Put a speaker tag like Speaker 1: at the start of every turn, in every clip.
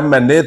Speaker 1: MNA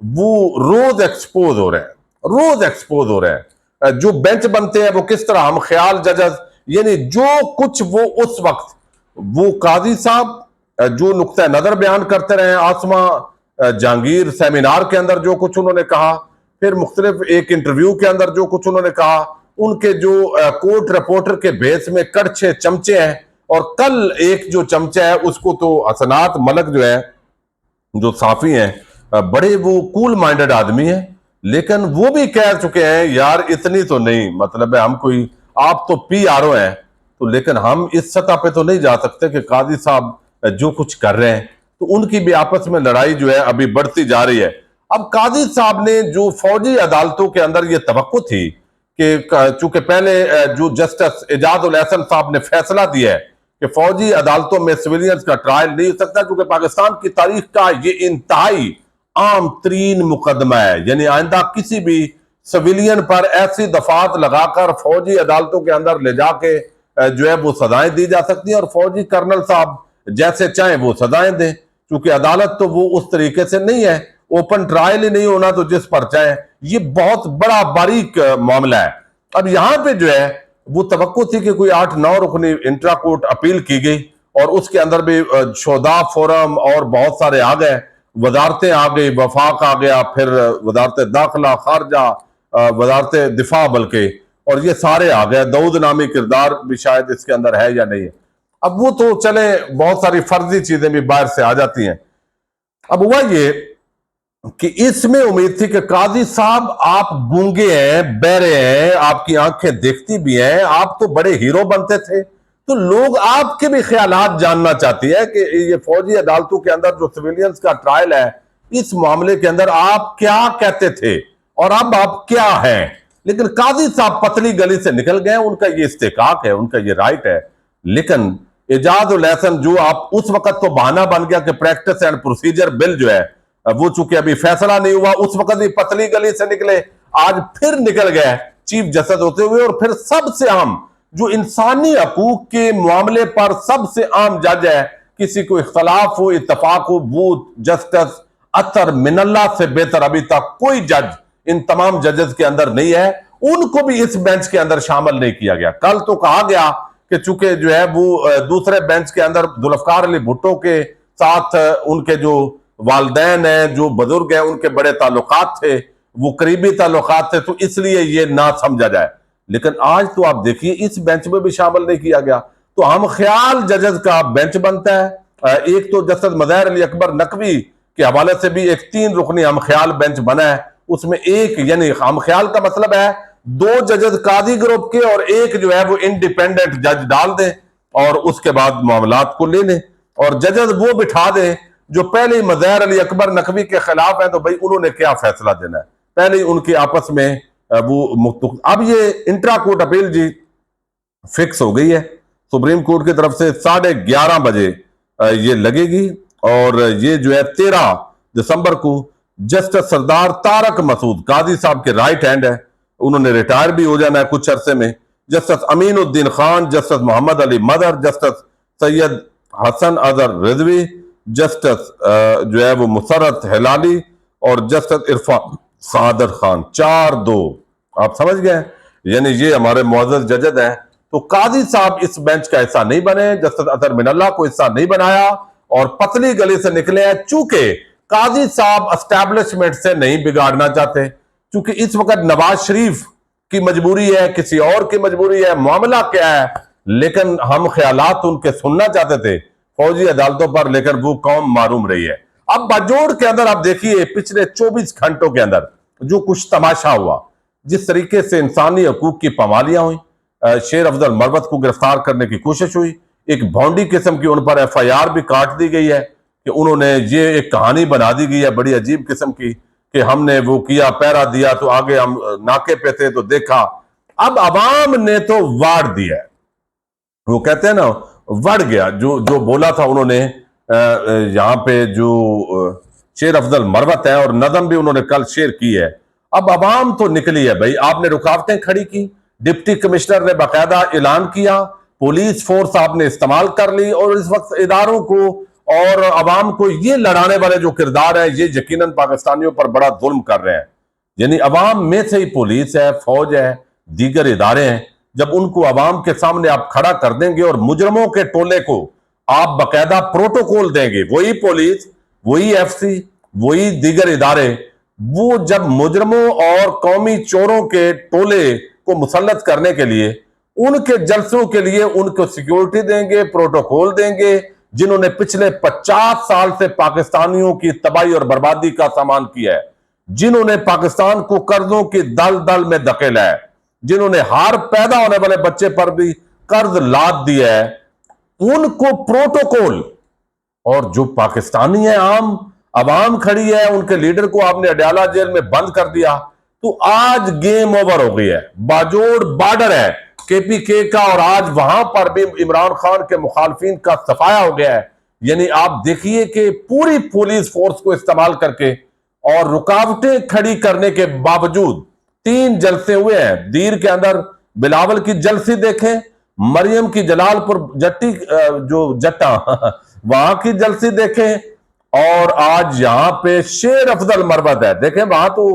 Speaker 1: وہ روز expose ہو رہے ہیں جو بینچ بنتے ہیں وہ کس طرح ہم خیال ججز، یعنی جو کچھ وہ اس وقت وہ قاضی صاحب جو نقطہ نظر بیان کرتے رہے، آسما جہانگیر سیمینار کے اندر جو کچھ انہوں نے کہا، پھر مختلف ایک انٹرویو کے اندر جو کچھ انہوں نے کہا، ان کے جو کورٹ رپورٹر کے بیس میں کڑچھے چمچے ہیں، اور کل ایک جو چمچہ ہے اس کو تو حسنات ملک جو ہے جو صحافی ہیں بڑے وہ کول مائنڈڈ آدمی ہیں، لیکن وہ بھی کہہ چکے ہیں یار اتنی تو نہیں، مطلب ہے ہم کوئی، آپ تو پی آر او ہیں تو، لیکن ہم اس سطح پہ تو نہیں جا سکتے کہ قاضی صاحب جو کچھ کر رہے ہیں، تو ان کی بھی آپس میں لڑائی جو ہے ابھی بڑھتی جا رہی ہے۔ اب قاضی صاحب نے جو فوجی عدالتوں کے اندر یہ توقع تھی کہ چونکہ پہلے جو جسٹس اعجاز الاحسن صاحب نے فیصلہ دیا ہے کہ فوجی عدالتوں میں سویلینز کا ٹرائل نہیں ہو سکتا، کیونکہ پاکستان کی تاریخ کا یہ انتہائی عام ترین مقدمہ ہے، یعنی آئندہ کسی بھی سویلین پر ایسی دفعات لگا کر فوجی عدالتوں کے اندر لے جا کے جو ہے وہ سزائیں دی جا سکتی ہیں، اور فوجی کرنل صاحب جیسے چاہیں وہ سزائیں دیں، کیونکہ عدالت تو وہ اس طریقے سے نہیں ہے، اوپن ٹرائل ہی نہیں ہونا تو جس پر چاہیں، یہ بہت بڑا باریک معاملہ ہے۔ اب یہاں پہ جو ہے وہ توقع تھی کہ کوئی 8-9 رکنی انٹرا کورٹ اپیل کی گئی، اور اس کے اندر بھی شہداء فورم اور بہت سارے آ گئے، وزارتیں آ گئی، وفاق آ گیا، پھر وزارت داخلہ، خارجہ، وزارت دفاع، بلکہ، اور یہ سارے آ گئے، داؤد نامی کردار بھی شاید اس کے اندر ہے یا نہیں ہے۔ اب وہ تو چلے بہت ساری فرضی چیزیں بھی باہر سے آ جاتی ہیں۔ اب ہوا یہ کہ اس میں امید تھی کہ قاضی صاحب آپ گونگے ہیں، بہرے ہیں، آپ کی آنکھیں دیکھتی بھی ہیں، آپ تو بڑے ہیرو بنتے تھے، تو لوگ آپ کے بھی خیالات جاننا چاہتی ہے کہ یہ فوجی عدالتوں کے اندر جو سویلینز کا ٹرائل ہے، اس معاملے کے اندر آپ کیا کہتے تھے اور اب آپ کیا ہیں۔ لیکن قاضی صاحب پتلی گلی سے نکل گئے، ان کا یہ استحقاق ہے، ان کا یہ رائٹ ہے، لیکن اعجاز الاحسن جو آپ اس وقت تو بہانہ بن گیا کہ پریکٹس اینڈ پروسیجر بل جو ہے وہ چونکہ ابھی فیصلہ نہیں ہوا، اس وقت ہی پتلی گلی سے نکلے، آج پھر نکل گئے چیف جسٹس ہوتے ہوئے، اور پھر سب سے عام جو انسانی حقوق کے معاملے پر سب سے عام جج ہے، کسی کو اختلاف ہو اتفاق ہو، وہ جسٹس اطہر من اللہ سے بہتر ابھی تک کوئی جج ان تمام ججز کے اندر نہیں ہے، ان کو بھی اس بینچ کے اندر شامل نہیں کیا گیا۔ کل تو کہا گیا کہ چونکہ جو ہے وہ دوسرے بینچ کے اندر ذوالفقار علی بھٹو کے ساتھ ان کے جو والدین ہیں، جو بزرگ ہیں، ان کے بڑے تعلقات تھے، وہ قریبی تعلقات تھے، تو اس لیے یہ نہ سمجھا جائے، لیکن آج تو آپ دیکھیے اس بینچ میں بھی شامل نہیں کیا گیا، تو ہم خیال ججز کا بینچ بنتا ہے۔ ایک تو جسٹس مظاہر علی اکبر نقوی کے حوالے سے بھی ایک 3 رکنی ہم خیال بینچ بنا ہے، اس میں ایک، یعنی ہم خیال کا مطلب ہے 2 ججز قاضی گروپ کے اور ایک جو ہے وہ انڈیپینڈنٹ جج ڈال دیں، اور اس کے بعد معاملات کو لے لیں، اور ججز وہ بٹھا دیں جو پہلے ہی مظاہر علی اکبر نقوی کے خلاف ہیں، تو بھائی انہوں نے کیا فیصلہ دینا ہے، پہلے ہی ان کی آپس میں وہ اب یہ انٹرا کورٹ اپیل جی فکس ہو گئی ہے، سپریم کورٹ کی طرف سے 11:30 بجے یہ لگے گی، اور یہ جو ہے 13 دسمبر کو جسٹس سردار طارق مسعود قاضی صاحب کے رائٹ ہینڈ ہے، انہوں نے ریٹائر بھی ہو جانا ہے کچھ عرصے میں، جسٹس امین الدین خان، جسٹس محمد علی مدر، جسٹس سید حسن اظہر رضوی، جسٹس جو ہے وہ مسرت ہلالی، اور جسٹس عرفان صادر خان، 4-2 آپ سمجھ گئے، یعنی یہ ہمارے معزز ججز ہیں۔ تو قاضی صاحب اس بینچ کا حصہ نہیں بنے، جسٹس اطہر من اللہ کو حصہ نہیں بنایا، اور پتلی گلی سے نکلے ہیں، چونکہ قاضی صاحب اسٹیبلشمنٹ سے نہیں بگاڑنا چاہتے، چونکہ اس وقت نواز شریف کی مجبوری ہے، کسی اور کی مجبوری ہے، معاملہ کیا ہے، لیکن ہم خیالات ان کے سننا چاہتے تھے فوجی عدالتوں پر، لیکن وہ قوم معروم رہی ہے۔ اب باجوڑ کے اندر آپ دیکھیے پچھلے 24 گھنٹوں کے اندر جو کچھ تماشا ہوا، جس طریقے سے انسانی حقوق کی پامالیاں ہوئیں، شیر افضل مروت کو گرفتار کرنے کی کوشش ہوئی، ایک بھونڈی قسم کی ان پر ایف آئی آر بھی کاٹ دی گئی ہے کہ انہوں نے یہ ایک کہانی بنا دی گئی ہے بڑی عجیب قسم کی کہ ہم نے وہ کیا، پہرا دیا، تو آگے ہم ناکے پہ تھے تو دیکھا۔ اب عوام نے تو واڑ دیا ہے، وہ کہتے ہیں نا وڑ گیا، جو بولا تھا انہوں نے یہاں پہ جو شیر افضل مروت ہے، اور نظم بھی انہوں نے کل شیئر کی ہے۔ اب عوام تو نکلی ہے بھائی، آپ نے رکاوٹیں کھڑی کی، ڈپٹی کمشنر نے باقاعدہ اعلان کیا، پولیس فورس آپ نے استعمال کر لی، اور اس وقت اداروں کو اور عوام کو یہ لڑانے والے جو کردار ہیں یہ یقیناً پاکستانیوں پر بڑا ظلم کر رہے ہیں. یعنی عوام میں سے ہی پولیس ہے، فوج ہے، دیگر ادارے ہیں، جب ان کو عوام کے سامنے آپ کھڑا کر دیں گے اور مجرموں کے ٹولے کو آپ باقاعدہ پروٹوکول دیں گے، وہی پولیس، وہی ایف سی، وہی دیگر ادارے، وہ جب مجرموں اور قومی چوروں کے ٹولے کو مسلط کرنے کے لیے ان کے جلسوں کے لیے ان کو سیکیورٹی دیں گے، پروٹوکول دیں گے، جنہوں نے پچھلے 50 سال سے پاکستانیوں کی تباہی اور بربادی کا سامان کیا ہے، جنہوں نے پاکستان کو قرضوں کی دل دل میں دھکیلا ہے، جنہوں نے ہر پیدا ہونے والے بچے پر بھی قرض لاد دیا ہے، ان کو پروٹوکول. اور جو پاکستانی ہیں، عوام کھڑی ہے، ان کے لیڈر کو آپ نے اڈیالہ جیل میں بند کر دیا. تو آج گیم اوور ہو گئی ہے. باجوڑ بارڈر ہے کے پی کے کا، اور آج وہاں پر بھی عمران خان کے مخالفین کا صفایا ہو گیا ہے. یعنی آپ دیکھیے کہ پوری پولیس فورس کو استعمال کر کے اور رکاوٹیں کھڑی کرنے کے باوجود 3 جلسے ہوئے ہیں. دیر کے اندر بلاول کی جلسی دیکھیں، مریم کی جلال پور جٹی جو جٹا وہاں کی جلسی دیکھیں، اور آج یہاں پہ شیر افضل مروت ہے. دیکھیں وہاں تو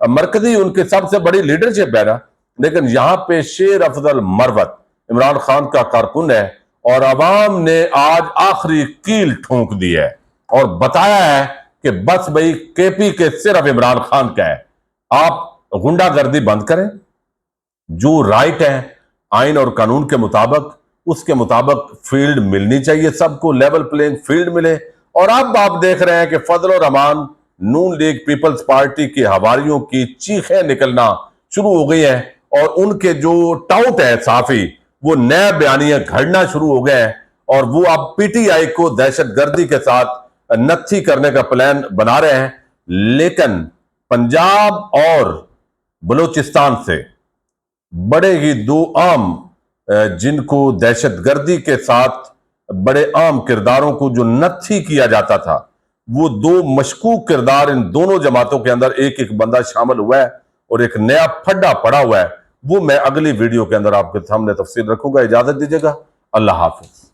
Speaker 1: مرکزی ان کی سب سے بڑی لیڈرشپ ہے نا، لیکن یہاں پہ شیر افضل مروت عمران خان کا کارکن ہے، اور عوام نے آج آخری کیل ٹھونک دی ہے اور بتایا ہے کہ بس بھئی کے پی کے صرف عمران خان کا ہے. آپ غنڈہ گردی بند کریں، جو رائٹ ہے آئین اور قانون کے مطابق، اس کے مطابق فیلڈ ملنی چاہیے، سب کو لیول پلینگ فیلڈ ملے. اور اب آپ دیکھ رہے ہیں کہ فضل الرحمان نون لیگ پیپلز پارٹی کے حواریوں کی چیخیں نکلنا شروع ہو گئی ہیں، اور ان کے جو ٹاؤٹ ہے صحافی وہ نئے بیانیے گھڑنا شروع ہو گئے ہیں، اور وہ اب پی ٹی آئی کو دہشت گردی کے ساتھ نتھی کرنے کا پلان بنا رہے ہیں. لیکن پنجاب اور بلوچستان سے بڑے ہی 2 عام جن کو دہشت گردی کے ساتھ بڑے عام کرداروں کو جو نتھی کیا جاتا تھا، وہ 2 مشکوک کردار ان دونوں جماعتوں کے اندر ایک بندہ شامل ہوا ہے، اور ایک نیا پھڈا پڑا ہوا ہے. وہ میں اگلی ویڈیو کے اندر آپ کے سامنے تفصیل رکھوں گا. اجازت دیجیے گا. اللہ حافظ.